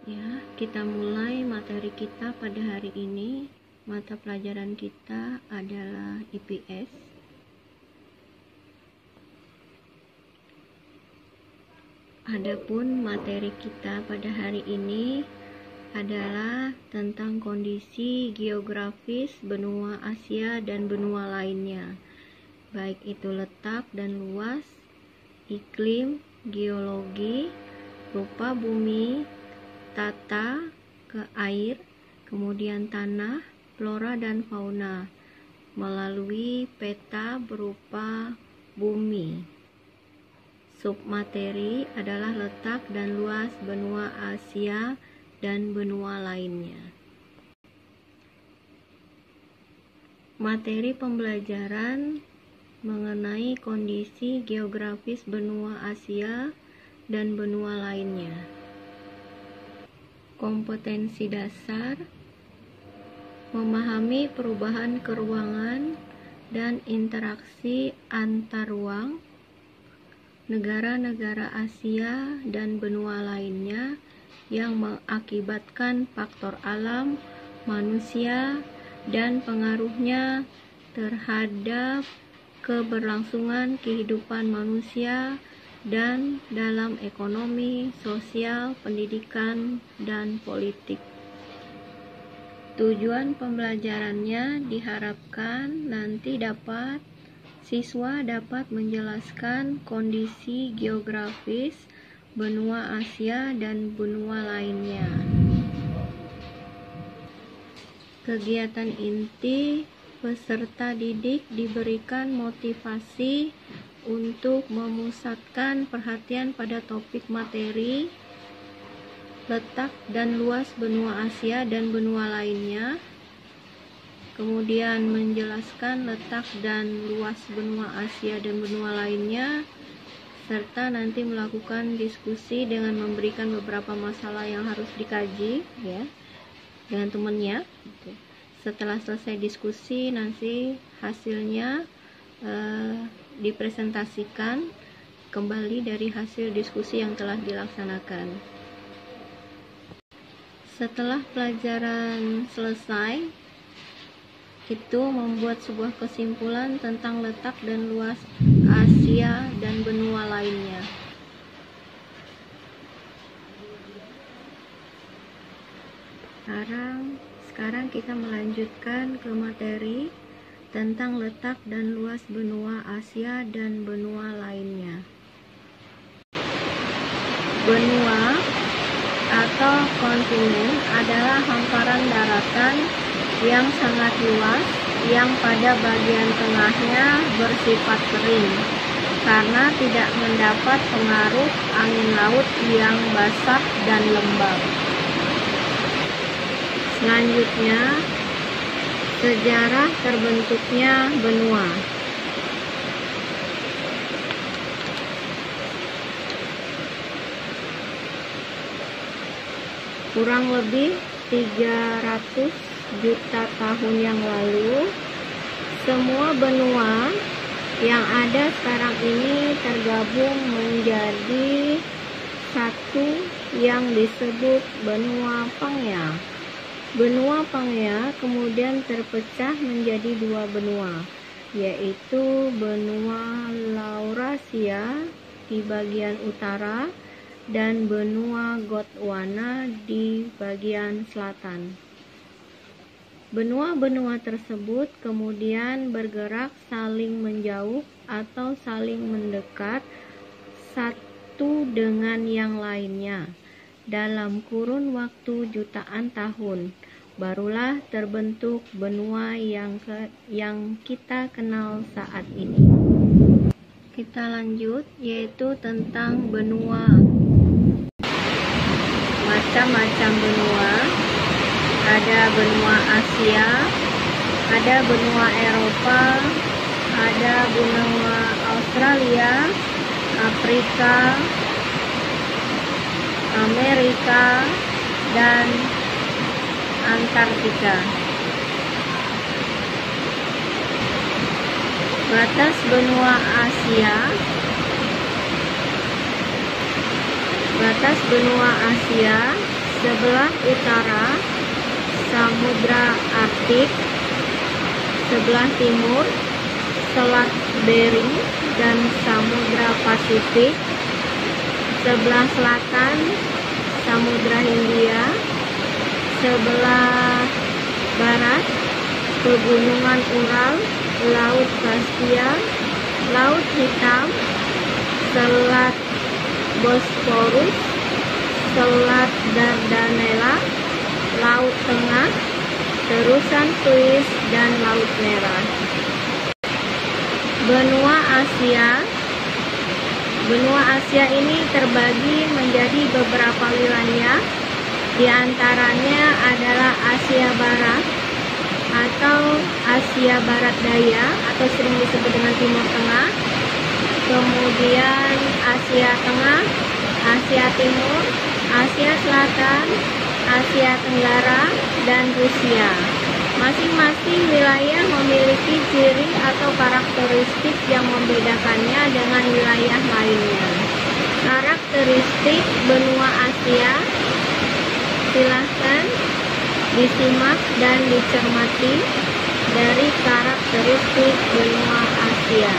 Ya, kita mulai materi kita pada hari ini. Mata pelajaran kita adalah IPS. Adapun materi kita pada hari ini adalah tentang kondisi geografis benua Asia dan benua lainnya, baik itu letak dan luas, iklim, geologi, rupa bumi, tata ke air, kemudian tanah, flora dan fauna melalui peta berupa bumi. Submateri adalah letak dan luas benua Asia dan benua lainnya. Materi pembelajaran mengenai kondisi geografis benua Asia dan benua lainnya. Kompetensi dasar: memahami perubahan keruangan dan interaksi antar ruang negara-negara Asia dan benua lainnya yang mengakibatkan faktor alam, manusia, dan pengaruhnya terhadap keberlangsungan kehidupan manusia dan dalam ekonomi, sosial, pendidikan, dan politik. Tujuan pembelajarannya diharapkan nanti siswa dapat menjelaskan kondisi geografis benua Asia dan benua lainnya. Kegiatan inti: peserta didik diberikan motivasi untuk memusatkan perhatian pada topik materi letak dan luas benua Asia dan benua lainnya, kemudian menjelaskan letak dan luas benua Asia dan benua lainnya, serta nanti melakukan diskusi dengan memberikan beberapa masalah yang harus dikaji ya dengan temannya. Setelah selesai diskusi, nanti hasilnya dipresentasikan kembali dari hasil diskusi yang telah dilaksanakan. Setelah pelajaran selesai, itu membuat sebuah kesimpulan tentang letak dan luas Asia dan benua lainnya. Sekarang kita melanjutkan ke materi tentang letak dan luas benua Asia dan benua lainnya. Benua atau kontinen adalah hamparan daratan yang sangat luas yang pada bagian tengahnya bersifat kering karena tidak mendapat pengaruh angin laut yang basah dan lembab. Selanjutnya, sejarah terbentuknya benua. Kurang lebih 300 juta tahun yang lalu, semua benua yang ada sekarang ini tergabung menjadi satu yang disebut benua Pangea. Benua Pangea kemudian terpecah menjadi dua benua, yaitu benua Laurasia di bagian utara dan benua Gondwana di bagian selatan. Benua-benua tersebut kemudian bergerak saling menjauh atau saling mendekat satu dengan yang lainnya dalam kurun waktu jutaan tahun. Barulah terbentuk benua yang kita kenal saat ini. Kita lanjut, yaitu tentang benua. Macam-macam benua. Ada benua Asia, ada benua Eropa, ada benua Australia, Afrika, Amerika, dan Antartika. Batas benua Asia. Batas benua Asia sebelah utara Samudra Arktik, sebelah timur Selat Bering dan Samudra Pasifik, sebelah selatan Samudra Hindia, sebelah barat Pegunungan Ural, Laut Kaspia, Laut Hitam, Selat Bosporus, Selat Dardanella, Laut Tengah, terusan Swiss, dan Laut Merah. Benua Asia. Benua Asia ini terbagi menjadi beberapa wilayah. Di antaranya adalah Asia Barat atau Asia Barat Daya atau sering disebut dengan Timur Tengah. Kemudian Asia Tengah, Asia Timur, Asia Selatan, Asia Tenggara, dan Rusia. Masing-masing wilayah memiliki ciri atau karakteristik yang membedakannya dengan wilayah lainnya. Karakteristik benua Asia, silahkan disimak dan dicermati dari karakteristik benua Asia.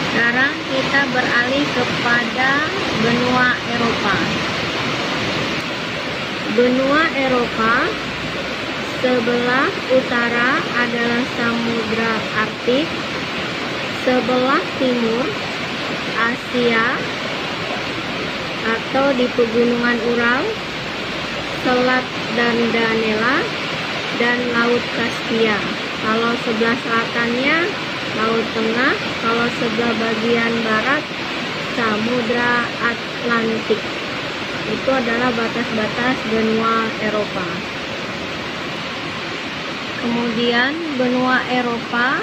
Sekarang kita beralih kepada benua Eropa. Benua Eropa sebelah utara adalah Samudra Arktik, sebelah timur Asia atau di Pegunungan Ural, Selat Dardanella, dan Laut Kaspia. Kalau sebelah selatannya Laut Tengah, kalau sebelah bagian barat Samudra Atlantik. Itu adalah batas-batas benua Eropa. Kemudian benua Eropa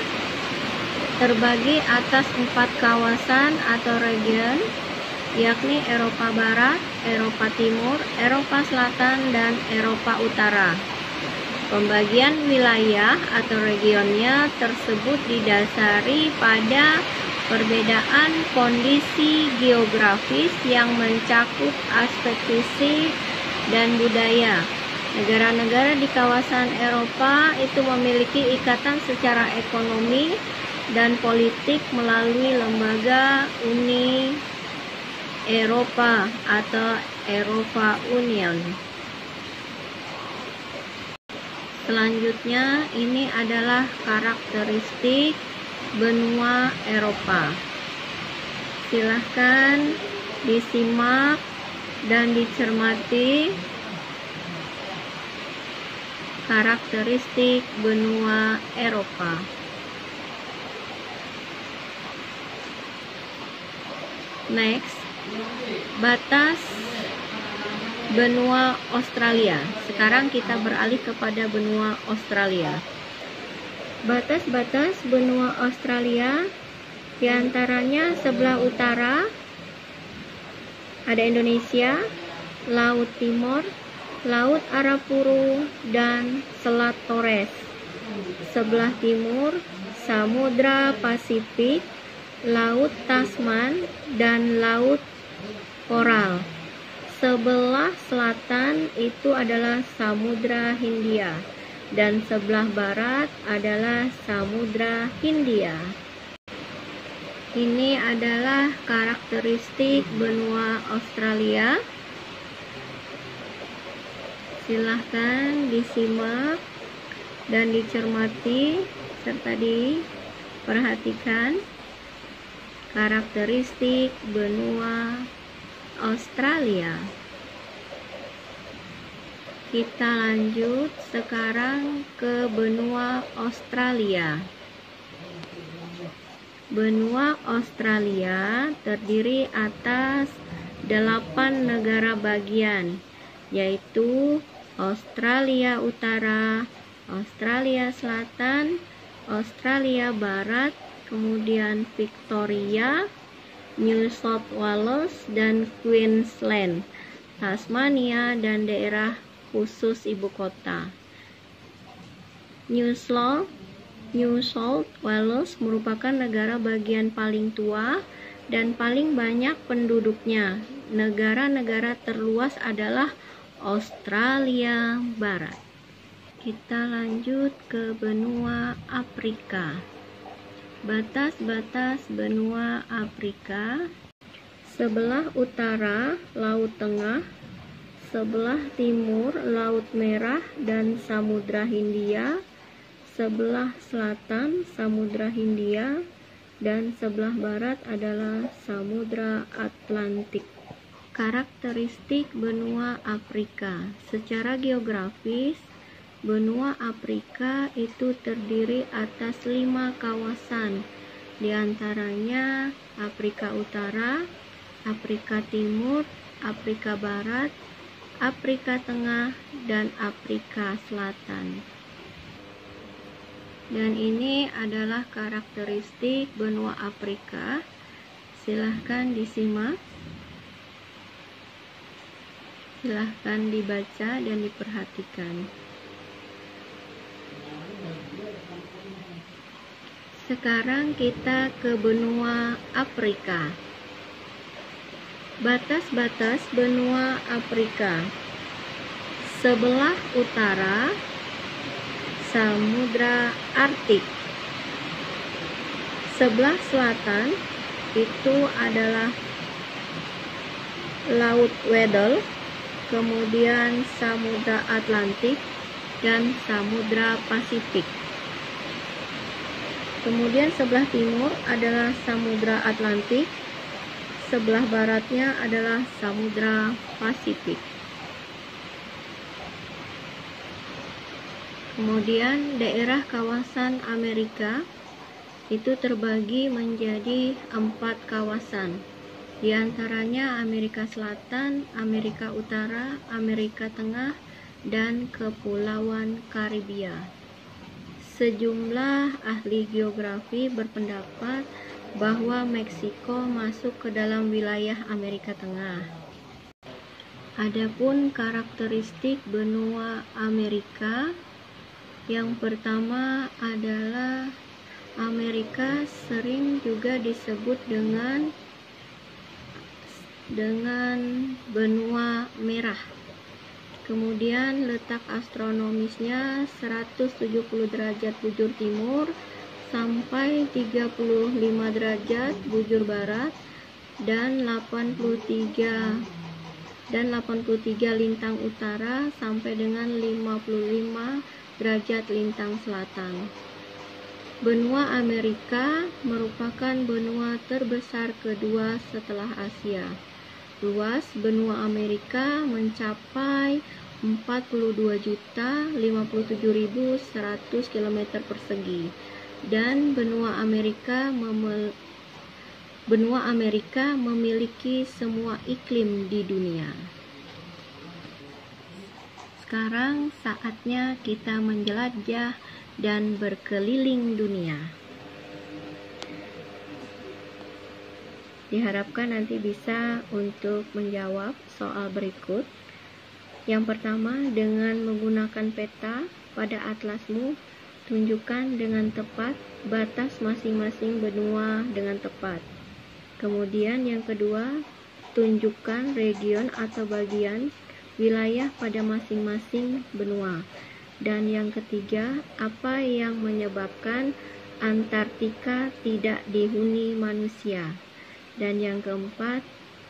terbagi atas 4 kawasan atau region, yakni Eropa Barat, Eropa Timur, Eropa Selatan, dan Eropa Utara. Pembagian wilayah atau regionnya tersebut didasari pada perbedaan kondisi geografis yang mencakup aspek fisik dan budaya. Negara-negara di kawasan Eropa itu memiliki ikatan secara ekonomi dan politik melalui lembaga Uni Eropa atau Eropa Union. Selanjutnya ini adalah karakteristik benua Eropa. Silahkan disimak dan dicermati karakteristik benua Eropa. Next, batas benua Australia. Sekarang kita beralih kepada benua Australia. Batas-batas benua Australia diantaranya sebelah utara ada Indonesia, Laut Timur, Laut Arafuru, dan Selat Torres. Sebelah timur Samudra Pasifik, Laut Tasman, dan Laut Koral. Sebelah selatan itu adalah Samudra Hindia, dan sebelah barat adalah Samudra Hindia. Ini adalah karakteristik benua Australia. Silahkan disimak dan dicermati serta diperhatikan karakteristik benua Australia. Kita lanjut sekarang ke benua Australia. Benua Australia terdiri atas 8 negara bagian, yaitu Australia Utara, Australia Selatan, Australia Barat, kemudian Victoria, New South Wales, dan Queensland, Tasmania, dan daerah khusus ibu kota. New South Wales merupakan negara bagian paling tua dan paling banyak penduduknya. Negara-negara terluas adalah Australia Barat. Kita lanjut ke benua Afrika. Batas-batas benua Afrika: sebelah utara Laut Tengah, sebelah timur Laut Merah dan Samudra Hindia, sebelah selatan Samudra Hindia, dan sebelah barat adalah Samudra Atlantik. Karakteristik benua Afrika. Secara geografis, benua Afrika itu terdiri atas 5 kawasan, diantaranya Afrika Utara, Afrika Timur, Afrika Barat, Afrika Tengah, dan Afrika Selatan. Dan ini adalah karakteristik benua Afrika. Silahkan disimak, silahkan dibaca dan diperhatikan. Sekarang kita ke benua Afrika. Batas-batas benua Afrika: sebelah utara Samudra Arktik, sebelah selatan itu adalah Laut Weddell, kemudian Samudra Atlantik dan Samudra Pasifik. Kemudian sebelah timur adalah Samudra Atlantik, sebelah baratnya adalah Samudra Pasifik. Kemudian daerah kawasan Amerika itu terbagi menjadi 4 kawasan, diantaranya Amerika Selatan, Amerika Utara, Amerika Tengah, dan Kepulauan Karibia. Sejumlah ahli geografi berpendapat bahwa Meksiko masuk ke dalam wilayah Amerika Tengah. Adapun karakteristik benua Amerika, yang pertama adalah Amerika sering juga disebut dengan benua merah. Kemudian letak astronomisnya 170 derajat bujur timur sampai 35 derajat bujur barat dan 83 lintang utara sampai dengan 55 derajat lintang selatan. Benua Amerika merupakan benua terbesar kedua setelah Asia. Luas benua Amerika mencapai 42.057.100 km persegi, dan benua Amerika memiliki semua iklim di dunia. Sekarang saatnya kita menjelajah dan berkeliling dunia. Diharapkan nanti bisa untuk menjawab soal berikut. Yang pertama, dengan menggunakan peta pada atlasmu, tunjukkan dengan tepat batas masing-masing benua dengan tepat. Kemudian yang kedua, tunjukkan region atau bagian wilayah pada masing-masing benua. Dan yang ketiga, apa yang menyebabkan Antartika tidak dihuni manusia? Dan yang keempat,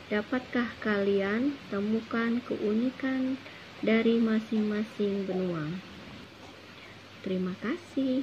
dapatkah kalian temukan keunikan dari masing-masing benua? Terima kasih.